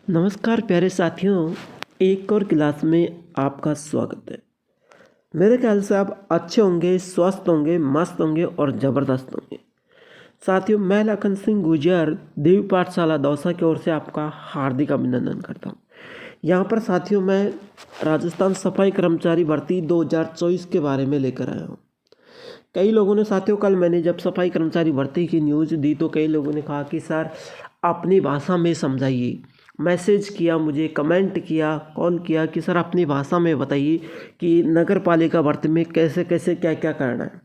नमस्कार प्यारे साथियों, एक और क्लास में आपका स्वागत है। मेरे ख्याल से आप अच्छे होंगे, स्वस्थ होंगे, मस्त होंगे और ज़बरदस्त होंगे। साथियों, मैं लखन सिंह गुर्जर देवी पाठशाला दौसा की ओर से आपका हार्दिक अभिनंदन करता हूँ। यहाँ पर साथियों मैं राजस्थान सफाई कर्मचारी भर्ती 2024 के बारे में लेकर आया हूँ। कई लोगों ने साथियों, कल मैंने जब सफाई कर्मचारी भर्ती की न्यूज़ दी तो कई लोगों ने कहा कि सर अपनी भाषा में समझाइए। मैसेज किया, मुझे कमेंट किया, कॉल किया कि सर अपनी भाषा में बताइए कि नगर पालिका भर्ती में कैसे कैसे क्या क्या करना है।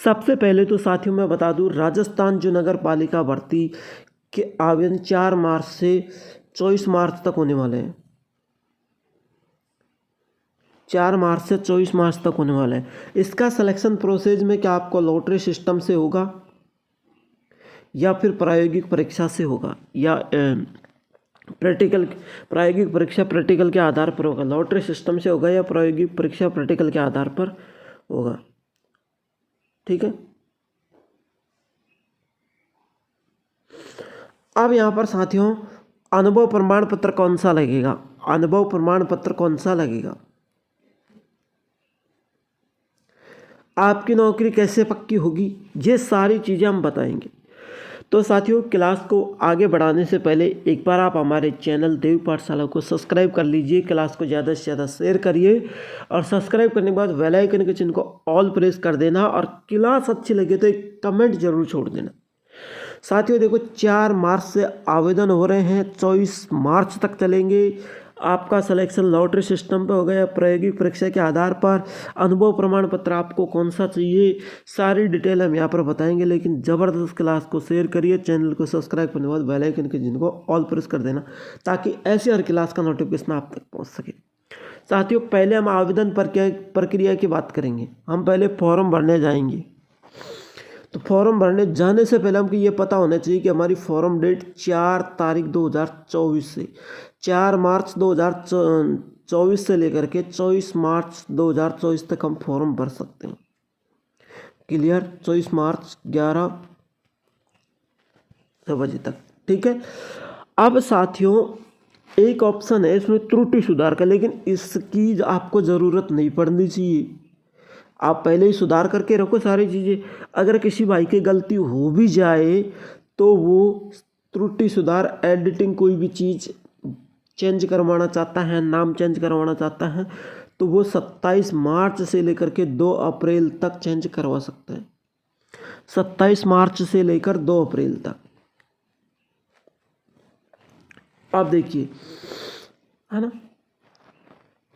सबसे पहले तो साथियों मैं बता दूं, राजस्थान जो नगर पालिका भर्ती के आवेदन 4 मार्च से 24 मार्च तक होने वाले हैं। 4 मार्च से 24 मार्च तक होने वाला है। इसका सिलेक्शन प्रोसेस में क्या आपको लॉटरी सिस्टम से होगा या फिर प्रायोगिक परीक्षा से होगा या प्रायोगिक परीक्षा प्रैक्टिकल के आधार पर होगा। लॉटरी सिस्टम से होगा या प्रायोगिक परीक्षा प्रैक्टिकल के आधार पर होगा। ठीक है। अब यहाँ पर साथियों अनुभव प्रमाण पत्र कौन सा लगेगा, अनुभव प्रमाण पत्र कौन सा लगेगा, आपकी नौकरी कैसे पक्की होगी, ये सारी चीज़ें हम बताएंगे। तो साथियों क्लास को आगे बढ़ाने से पहले एक बार आप हमारे चैनल देवी पाठशाला को सब्सक्राइब कर लीजिए, क्लास को ज़्यादा से ज़्यादा शेयर करिए और सब्सक्राइब करने के बाद बेल आइकन के चिन्ह को ऑल प्रेस कर देना और क्लास अच्छी लगे तो एक कमेंट जरूर छोड़ देना। साथियों देखो 4 मार्च से आवेदन हो रहे हैं, 24 मार्च तक चलेंगे। आपका सिलेक्शन लॉटरी सिस्टम पे हो गया, प्रायोगिक परीक्षा के आधार पर। अनुभव प्रमाण पत्र आपको कौन सा चाहिए, सारी डिटेल हम यहाँ पर बताएंगे। लेकिन ज़बरदस्त क्लास को शेयर करिए, चैनल को सब्सक्राइब करने के बाद बेल आइकन के जिनको ऑल प्रेस कर देना ताकि ऐसी हर क्लास का नोटिफिकेशन आप तक पहुँच सके। साथियों पहले हम आवेदन प्रक्रिया की बात करेंगे। हम पहले फॉर्म भरने जाएंगे। तो फॉर्म भरने जाने से पहले हमको ये पता होना चाहिए कि हमारी फॉर्म डेट 4 तारीख 2024 से 4 मार्च 2024 से लेकर के 24 मार्च 2024 तक हम फॉर्म भर सकते हैं। क्लियर? 24 मार्च 11 बजे तक। ठीक है। अब साथियों एक ऑप्शन है इसमें त्रुटि सुधार का, लेकिन इसकी आपको ज़रूरत नहीं पड़नी चाहिए। आप पहले ही सुधार करके रखो सारी चीज़ें। अगर किसी भाई की गलती हो भी जाए तो वो त्रुटि सुधार एडिटिंग कोई भी चीज़ चेंज करवाना चाहता है, नाम चेंज करवाना चाहता है तो वो 27 मार्च से लेकर के 2 अप्रैल तक चेंज करवा सकता है। 27 मार्च से लेकर 2 अप्रैल तक। अब देखिए, है ना,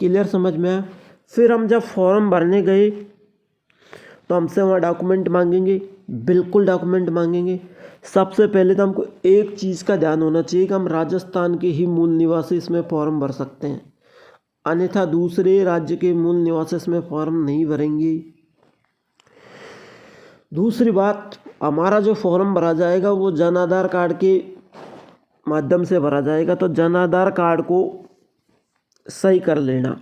क्लियर समझ में आया। फिर हम जब फॉर्म भरने गए तो हमसे वहाँ डॉक्यूमेंट मांगेंगे, बिल्कुल डॉक्यूमेंट मांगेंगे। सबसे पहले तो हमको एक चीज़ का ध्यान होना चाहिए कि हम राजस्थान के ही मूल निवासी इसमें फॉर्म भर सकते हैं, अन्यथा दूसरे राज्य के मूल निवासी इसमें फॉर्म नहीं भरेंगे। दूसरी बात, हमारा जो फॉर्म भरा जाएगा वो जन आधार कार्ड के माध्यम से भरा जाएगा, तो जन आधार कार्ड को सही कर लेना।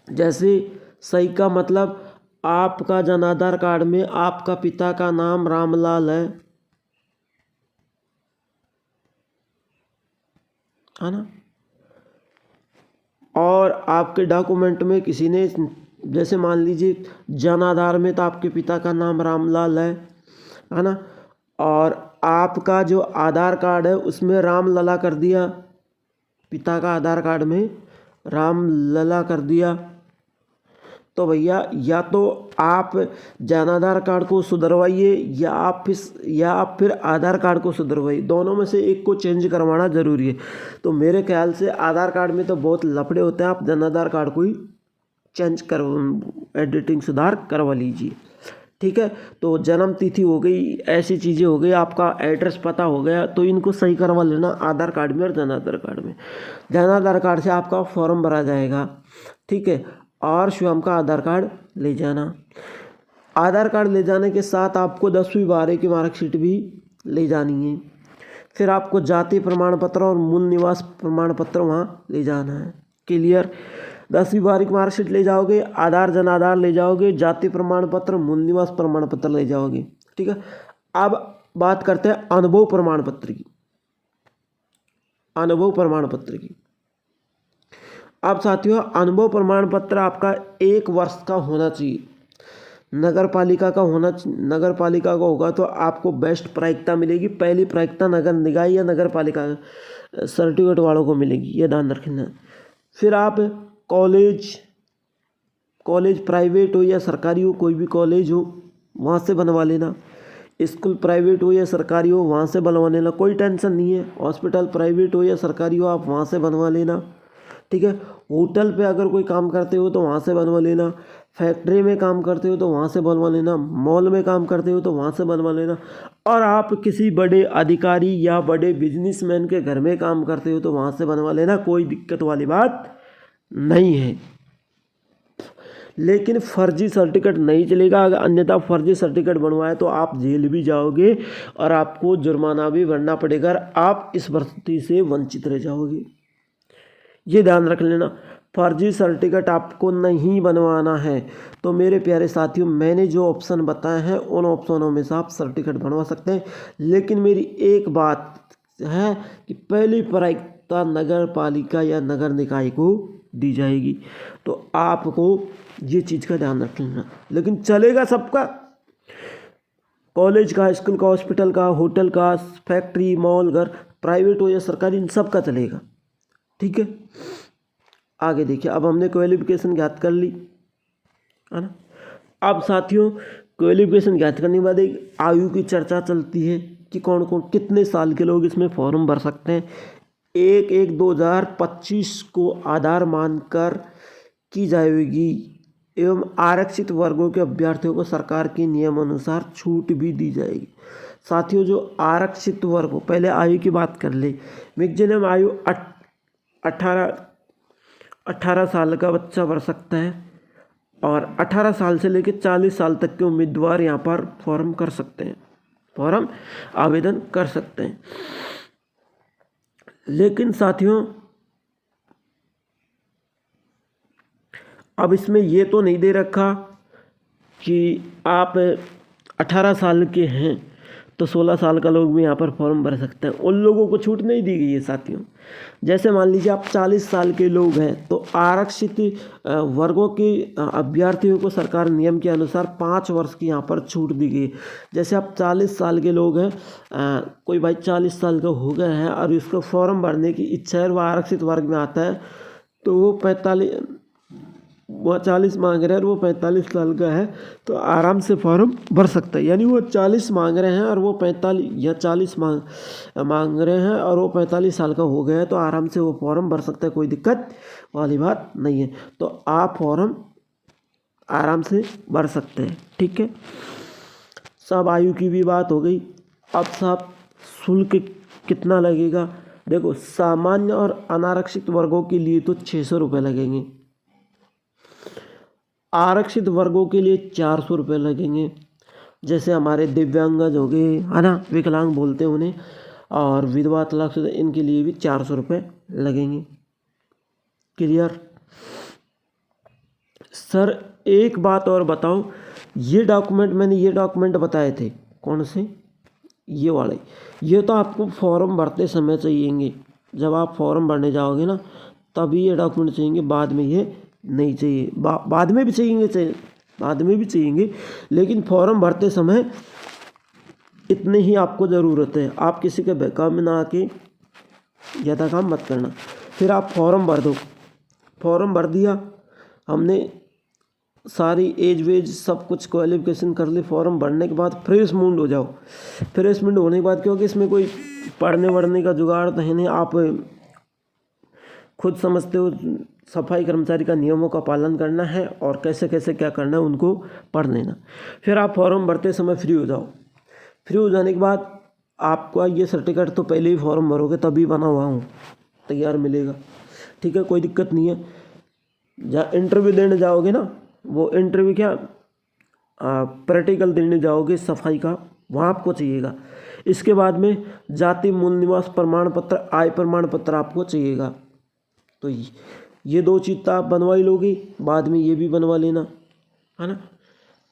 जैसे सही का मतलब आपका जन आधार कार्ड में आपका पिता का नाम रामलाल है ना, और आपके डॉक्यूमेंट में किसी ने, जैसे मान लीजिए जन आधार में तो आपके पिता का नाम रामलाल है ना, और आपका जो आधार कार्ड है उसमें रामलला कर दिया, पिता का आधार कार्ड में रामलला कर दिया, तो भैया या तो आप जन आधार कार्ड को सुधरवाइए या आप फिर आधार कार्ड को सुधरवाइए। दोनों में से एक को चेंज करवाना ज़रूरी है। तो मेरे ख्याल से आधार कार्ड में तो बहुत लफड़े होते हैं, आप जन आधार कार्ड को ही चेंज कर एडिटिंग सुधार करवा लीजिए। ठीक है। तो जन्म तिथि हो गई, ऐसी चीज़ें हो गई, आपका एड्रेस पता हो गया, तो इनको सही करवा लेना आधार कार्ड में और जन आधार कार्ड में। जन आधार कार्ड से आपका फॉर्म भरा जाएगा। ठीक है। और स्वयं का आधार कार्ड ले जाना। आधार कार्ड ले जाने के साथ आपको 10वीं 12वीं की मार्कशीट भी ले जानी है। फिर आपको जाति प्रमाण पत्र और मूल निवास प्रमाण पत्र वहाँ ले जाना है। क्लियर? 10वीं 12वीं की मार्कशीट ले जाओगे, आधार जन आधार ले जाओगे, जाति प्रमाण पत्र, मूल निवास प्रमाण पत्र ले जाओगे। ठीक है। अब बात करते हैं अनुभव प्रमाण पत्र की। अनुभव प्रमाण पत्र की। अब साथियों अनुभव प्रमाण पत्र आपका 1 वर्ष का होना चाहिए। नगर पालिका का होगा तो आपको बेस्ट प्रायिकता मिलेगी। पहली प्रायिकता नगर निकाय या नगर पालिका सर्टिफिकेट वालों को मिलेगी, ये ध्यान रखना। फिर आप कॉलेज प्राइवेट हो या सरकारी हो, कोई भी कॉलेज हो वहाँ से बनवा लेना। स्कूल प्राइवेट हो या सरकारी हो वहाँ से बनवा लेना, कोई टेंशन नहीं है। हॉस्पिटल प्राइवेट हो या सरकारी हो आप वहाँ से बनवा लेना, ठीक है। होटल पे अगर कोई काम करते हो तो वहाँ से बनवा लेना। फैक्ट्री में काम करते हो तो वहाँ से बनवा लेना। मॉल में काम करते हो तो वहाँ से बनवा लेना। और आप किसी बड़े अधिकारी या बड़े बिजनेसमैन के घर में काम करते हो तो वहाँ से बनवा लेना, कोई दिक्कत वाली बात नहीं है। लेकिन फर्जी सर्टिफिकेट नहीं चलेगा। अगर अन्यथा फर्जी सर्टिफिकेट बनवाए तो आप जेल भी जाओगे और आपको जुर्माना भी भरना पड़ेगा। आप इस भर्ती से वंचित रह जाओगे, ये ध्यान रख लेना। फर्जी सर्टिफिकेट आपको नहीं बनवाना है। तो मेरे प्यारे साथियों, मैंने जो ऑप्शन बताए हैं उन ऑप्शनों में से आप सर्टिफिकेट बनवा सकते हैं। लेकिन मेरी एक बात है कि पहली प्रायिकता नगर पालिका या नगर निकाय को दी जाएगी, तो आपको ये चीज़ का ध्यान रख लेना। लेकिन चलेगा सबका, कॉलेज का, स्कूल का, हॉस्पिटल का, होटल का, फैक्ट्री, मॉल, घर, प्राइवेट हो या सरकारी, इन सब का चलेगा, ठीक है। आगे देखिए, अब हमने क्वालिफिकेशन ज्ञात कर ली, है ना। अब साथियों क्वालिफिकेशन ज्ञात करने के बाद एक आयु की चर्चा चलती है कि कौन कौन कितने साल के लोग इसमें फॉर्म भर सकते हैं। 1/1/2025 को आधार मानकर की जाएगी एवं आरक्षित वर्गों के अभ्यर्थियों को सरकार के नियम अनुसार छूट भी दी जाएगी। साथियों जो आरक्षित वर्ग हो, पहले आयु की बात कर ले। मैक्सिमम आयु 18 साल का बच्चा भर सकता है और 18 साल से लेकर 40 साल तक के उम्मीदवार यहाँ पर फॉर्म कर सकते हैं, फॉर्म आवेदन कर सकते हैं। लेकिन साथियों अब इसमें ये तो नहीं दे रखा कि आप 18 साल के हैं तो 16 साल का लोग भी यहाँ पर फॉर्म भर सकते हैं, उन लोगों को छूट नहीं दी गई है साथियों। जैसे मान लीजिए आप 40 साल के लोग हैं तो आरक्षित वर्गों के अभ्यर्थियों को सरकार नियम के अनुसार 5 वर्ष की यहाँ पर छूट दी गई है। जैसे आप 40 साल के लोग हैं, कोई भाई 40 साल का हो गया है और उसको फॉर्म भरने की इच्छा है, वह आरक्षित वर्ग में आता है, तो वो 40 मांग रहे हैं और वो 45 साल का है तो आराम से फॉर्म भर सकता है। यानी वो 40 मांग रहे हैं और वो 45 या 40 मांग रहे हैं और वो 45 साल का हो गया है तो आराम से वो फॉर्म भर सकता है, कोई दिक्कत वाली बात नहीं है। तो आप फॉर्म आराम से भर सकते हैं, ठीक है। सब आयु की भी बात हो गई। अब सब शुल्क कितना लगेगा, देखो सामान्य और अनारक्षित वर्गों के लिए तो 600 रुपये लगेंगे, आरक्षित वर्गों के लिए 400 रुपये लगेंगे। जैसे हमारे दिव्यांगज हो गए, है ना, विकलांग बोलते हैं उन्हें, और विधवा तलाकशुदा, इनके लिए भी 400 रुपये लगेंगे। क्लियर। सर एक बात और बताओ, मैंने ये डॉक्यूमेंट बताए थे, कौन से, ये वाले, ये तो आपको फॉर्म भरते समय चाहिएंगे। जब आप फॉर्म भरने जाओगे ना तभी ये डॉक्यूमेंट चाहिएंगे, बाद में ये नहीं चाहिए। बाद में भी चाहिएंगे, लेकिन फॉर्म भरते समय इतने ही आपको ज़रूरत है। आप किसी के बहकावे में ना आके ज़्यादा काम मत करना। फिर आप फॉर्म भर दो, फॉर्म भर दिया हमने, सारी एज वेज सब कुछ क्वालिफिकेशन कर ली। फॉर्म भरने के बाद फ्रेश मूड हो जाओ। फ्रेश मूड होने के बाद, क्योंकि इसमें कोई पढ़ने वढ़ने का जुगाड़ तो है नहीं, आप खुद समझते हो, सफाई कर्मचारी का नियमों का पालन करना है और कैसे कैसे क्या करना है उनको पढ़ लेना। फिर आप फॉर्म भरते समय फ्री हो जाओ। फ्री हो जाने के बाद आपका ये सर्टिफिकेट तो पहले ही फॉर्म भरोगे तभी बना हुआ हूँ तैयार मिलेगा, ठीक है, कोई दिक्कत नहीं है। जहाँ इंटरव्यू देने जाओगे ना, वो इंटरव्यू क्या प्रैक्टिकल देने जाओगे सफाई का, वहाँ आपको चाहिएगा। इसके बाद में जाति मूल निवास प्रमाण पत्र, आय प्रमाण पत्र आपको चाहिएगा। तो ये 2 चीज़ तो आप बनवा ही लोगे, बाद में ये भी बनवा लेना, है ना।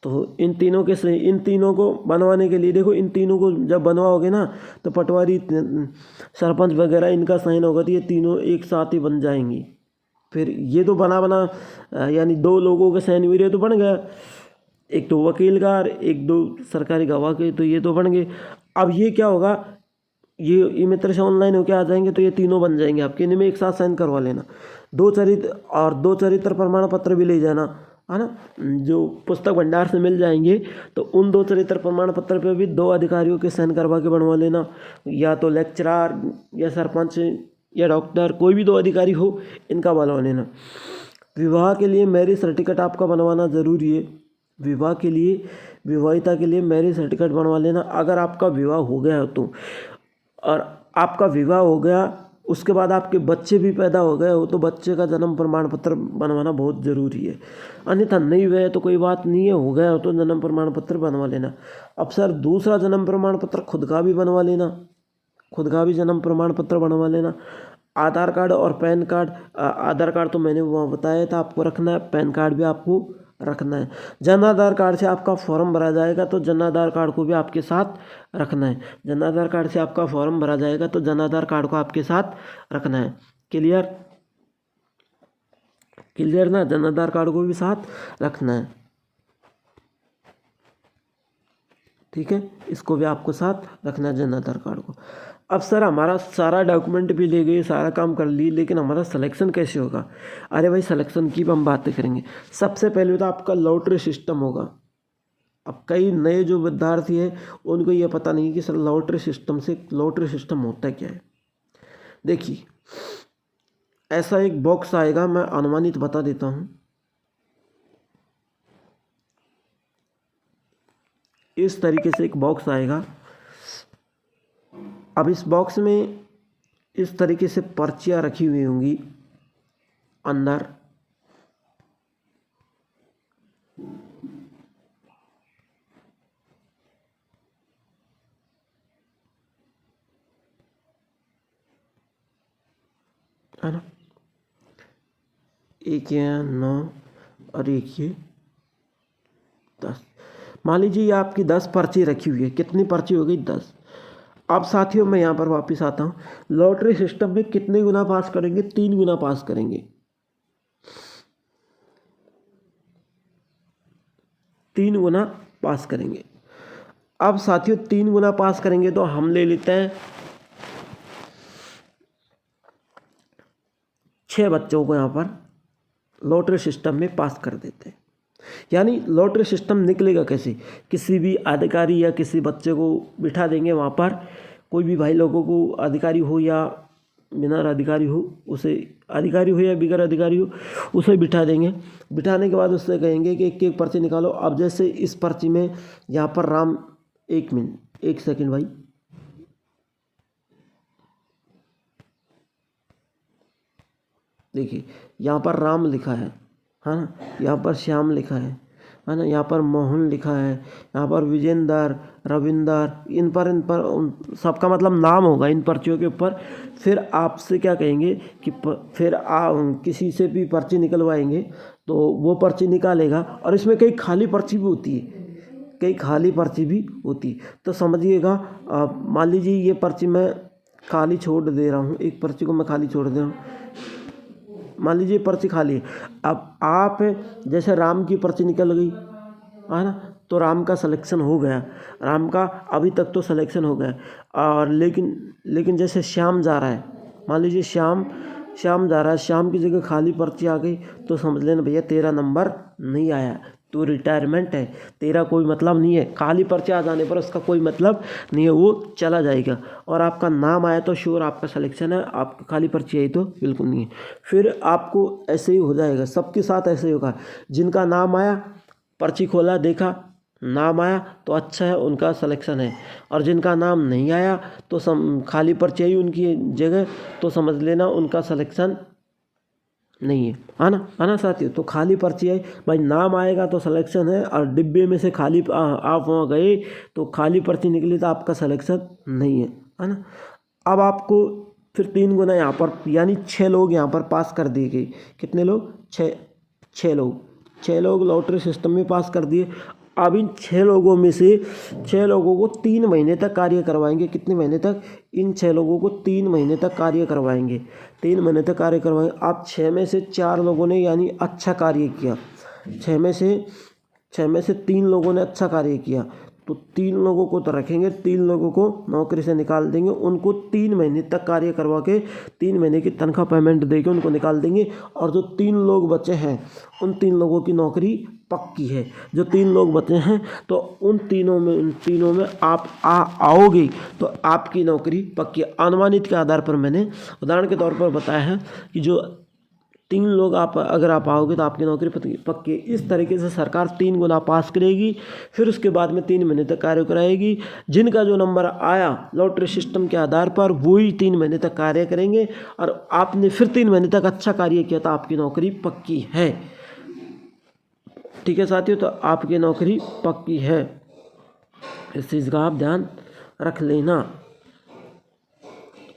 तो इन तीनों को बनवाने के लिए देखो, इन तीनों को जब बनवाओगे ना तो पटवारी सरपंच वगैरह इनका साइन होगा तो ये तीनों एक साथ ही बन जाएंगी। फिर ये तो बना यानी 2 लोगों के साइन भी रहे तो बन गया, एक तो वकील का और एक 2 सरकारी गवाह के, तो ये तो बन गए। अब ये क्या होगा, ये ई मित्र से ऑनलाइन होके आ जाएंगे तो ये तीनों बन जाएंगे आपके, इनमें एक साथ साइन करवा लेना। 2 चरित्र प्रमाण पत्र भी ले जाना, है ना, जो पुस्तक भंडार से मिल जाएंगे। तो उन 2 चरित्र प्रमाण पत्र पे भी 2 अधिकारियों के साइन करवा के बनवा लेना, या तो लेक्चरर या सरपंच या डॉक्टर, कोई भी 2 अधिकारी हो, इनका बनवा लेना। विवाह के लिए मैरिज सर्टिफिकेट आपका बनवाना ज़रूरी है। विवाह के लिए, विवाहिता के लिए मैरिज सर्टिफिकेट बनवा लेना। अगर आपका विवाह हो गया हो तो, और आपका विवाह हो गया उसके बाद आपके बच्चे भी पैदा हो गए हो तो बच्चे का जन्म प्रमाण पत्र बनवाना बहुत ज़रूरी है। अन्यथा नहीं हुए तो कोई बात नहीं है, हो गया हो तो जन्म प्रमाण पत्र बनवा लेना। अब सर दूसरा जन्म प्रमाण पत्र खुद का भी बनवा लेना, खुद का भी जन्म प्रमाण पत्र बनवा लेना। आधार कार्ड और पैन कार्ड, आधार कार्ड तो मैंने वहाँ बताया था आपको रखना है, पैन कार्ड भी आपको रखना है। जन आधार कार्ड से आपका फॉर्म भरा जाएगा तो जन आधार कार्ड को भी आपके साथ रखना है। जन आधार कार्ड से आपका फॉर्म भरा जाएगा तो जन आधार कार्ड को आपके साथ रखना है। क्लियर क्लियर ना, जन आधार कार्ड को भी साथ रखना है, ठीक है, इसको भी आपको साथ रखना है, जन आधार कार्ड को। अब सर हमारा सारा डॉक्यूमेंट भी ले गए, सारा काम कर ली, लेकिन हमारा सिलेक्शन कैसे होगा? अरे भाई सिलेक्शन की हम बातें करेंगे। सबसे पहले तो आपका लॉटरी सिस्टम होगा। अब कई नए जो विद्यार्थी हैं उनको ये पता नहीं कि सर लॉटरी सिस्टम होता क्या है। देखिए ऐसा एक बॉक्स आएगा, मैं अनुमानित बता देता हूँ। इस तरीके से एक बॉक्स आएगा। अब इस बॉक्स में इस तरीके से पर्चियाँ रखी हुई होंगी अंदर। है ना, एक ये 9 और एक ये 10। मान लीजिए ये आपकी 10 पर्ची रखी हुई है। कितनी पर्ची हो गई? 10। अब साथियों मैं यहाँ पर वापस आता हूँ। लॉटरी सिस्टम में कितने गुना पास करेंगे? 3 गुना पास करेंगे। 3 गुना पास करेंगे। अब साथियों 3 गुना पास करेंगे तो हम ले लेते हैं 6 बच्चों को यहाँ पर लॉटरी सिस्टम में पास कर देते हैं। यानी लॉटरी सिस्टम निकलेगा कैसे? किसी भी अधिकारी या किसी बच्चे को बिठा देंगे वहाँ पर, कोई भी भाई लोगों को, अधिकारी हो या बिना अधिकारी हो, उसे अधिकारी हो या बिगर अधिकारी हो, उसे बिठा देंगे। बिठाने के बाद उससे कहेंगे कि एक पर्ची निकालो। अब जैसे इस पर्ची में यहाँ पर राम, 1 सेकंड भाई, देखिए यहाँ पर राम लिखा है ना, यहाँ पर श्याम लिखा है ना, यहाँ पर मोहन लिखा है, यहाँ पर विजेंदर, रविंदर, इन पर सबका मतलब नाम होगा इन पर्चियों के ऊपर। फिर आपसे क्या कहेंगे कि फिर किसी से भी पर्ची निकलवाएंगे तो वो पर्ची निकालेगा। और इसमें कई खाली पर्ची भी होती है, तो समझिएगा। मान लीजिए ये पर्ची मैं खाली छोड़ दे रहा हूँ, एक पर्ची को मैं खाली छोड़ दे रहा हूँ, मान लीजिए पर्ची खाली है। अब आप जैसे राम की पर्ची निकल गई है ना, तो राम का सिलेक्शन हो गया, राम का अभी तक तो सिलेक्शन हो गया। और लेकिन जैसे श्याम जा रहा है, मान लीजिए श्याम जा रहा है, श्याम की जगह खाली पर्ची आ गई, तो समझ लेना भैया तेरा नंबर नहीं आया, तो रिटायरमेंट है, तेरा कोई मतलब नहीं है। खाली पर्ची आ जाने पर उसका कोई मतलब नहीं है, वो चला जाएगा। और आपका नाम आया तो श्योर आपका सिलेक्शन है, आपका खाली पर्ची आई तो बिल्कुल नहीं है। फिर आपको ऐसे ही हो जाएगा, सबके साथ ऐसे ही होगा। जिनका नाम आया, पर्ची खोला, देखा नाम आया तो अच्छा है, उनका सिलेक्शन है। और जिनका नाम नहीं आया तो खाली पर्ची आई उनकी जगह, तो समझ लेना उनका सिलेक्शन नहीं है ना साथियों। तो खाली पर्ची है भाई, नाम आएगा तो सिलेक्शन है, और डिब्बे में से खाली आप वहाँ गए तो खाली पर्ची निकली तो आपका सिलेक्शन नहीं है ना। अब आपको फिर 3 गुना यहाँ पर, यानी 6 लोग यहाँ पर पास कर दिए गए। कितने लोग? 6 लोग लॉटरी सिस्टम में पास कर दिए। अब इन 6 लोगों में से 6 लोगों को 3 महीने तक कार्य करवाएंगे। कितने महीने तक? इन 6 लोगों को 3 महीने तक कार्य करवाएंगे। 3 महीने तक कार्य करवाएंगे। अब 6 में से 4 लोगों ने यानी अच्छा कार्य किया, 6 में से 3 लोगों ने अच्छा कार्य किया, तो 3 लोगों को तो रखेंगे, 3 लोगों को नौकरी से निकाल देंगे। उनको 3 महीने तक कार्य करवा के 3 महीने की तनख्वाह पेमेंट देके उनको निकाल देंगे। और जो 3 लोग बचे हैं उन 3 लोगों की नौकरी पक्की है। जो 3 लोग बचे हैं तो उन तीनों में आप आओगे तो आपकी नौकरी पक्की है। अनुमानित के आधार पर मैंने उदाहरण के तौर पर बताया है कि जो 3 लोग अगर आप आओगे तो आपकी नौकरी पक्की है। इस तरीके से सरकार 3 गुना पास करेगी, फिर उसके बाद में 3 महीने तक कार्य कराएगी। जिनका जो नंबर आया लॉटरी सिस्टम के आधार पर वही 3 महीने तक कार्य करेंगे। और आपने फिर 3 महीने तक अच्छा कार्य किया तो आपकी नौकरी पक्की है। ठीक है साथियों, तो आपकी नौकरी पक्की है, इस चीज़ का आप ध्यान रख लेना।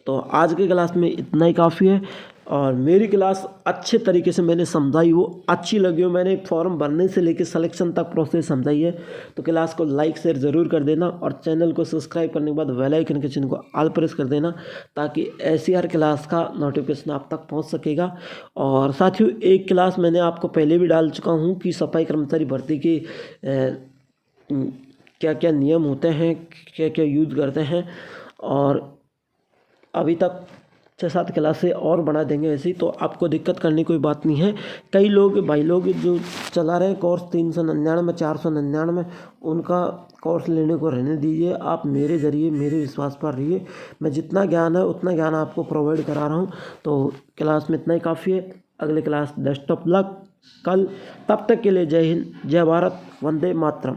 तो आज की क्लास में इतना ही काफ़ी है। और मेरी क्लास अच्छे तरीके से मैंने समझाई, वो अच्छी लगी हो, मैंने फॉर्म भरने से लेकर सिलेक्शन तक प्रोसेस समझाई है। तो क्लास को लाइक शेयर ज़रूर कर देना और चैनल को सब्सक्राइब करने के बाद बेल आइकन के चिन्ह को ऑल प्रेस कर देना, ताकि ऐसी हर क्लास का नोटिफिकेशन आप तक पहुंच सकेगा। और साथियों, एक क्लास मैंने आपको पहले भी डाल चुका हूँ कि सफाई कर्मचारी भर्ती के क्या क्या नियम होते हैं, क्या क्या यूज करते हैं। और अभी तक 6-7 क्लासें और बढ़ा देंगे ऐसी, तो आपको दिक्कत करने कोई बात नहीं है। कई लोग भाई लोग जो चला रहे हैं कोर्स 399 499, उनका कोर्स लेने को रहने दीजिए। आप मेरे ज़रिए मेरे विश्वास पर रहिए। मैं जितना ज्ञान है उतना ज्ञान आपको प्रोवाइड करा रहा हूँ। तो क्लास में इतना ही काफ़ी है। अगले क्लास बेस्ट ऑफ लक कल। तब तक के लिए जय हिंद, जय भारत, वंदे मातरम।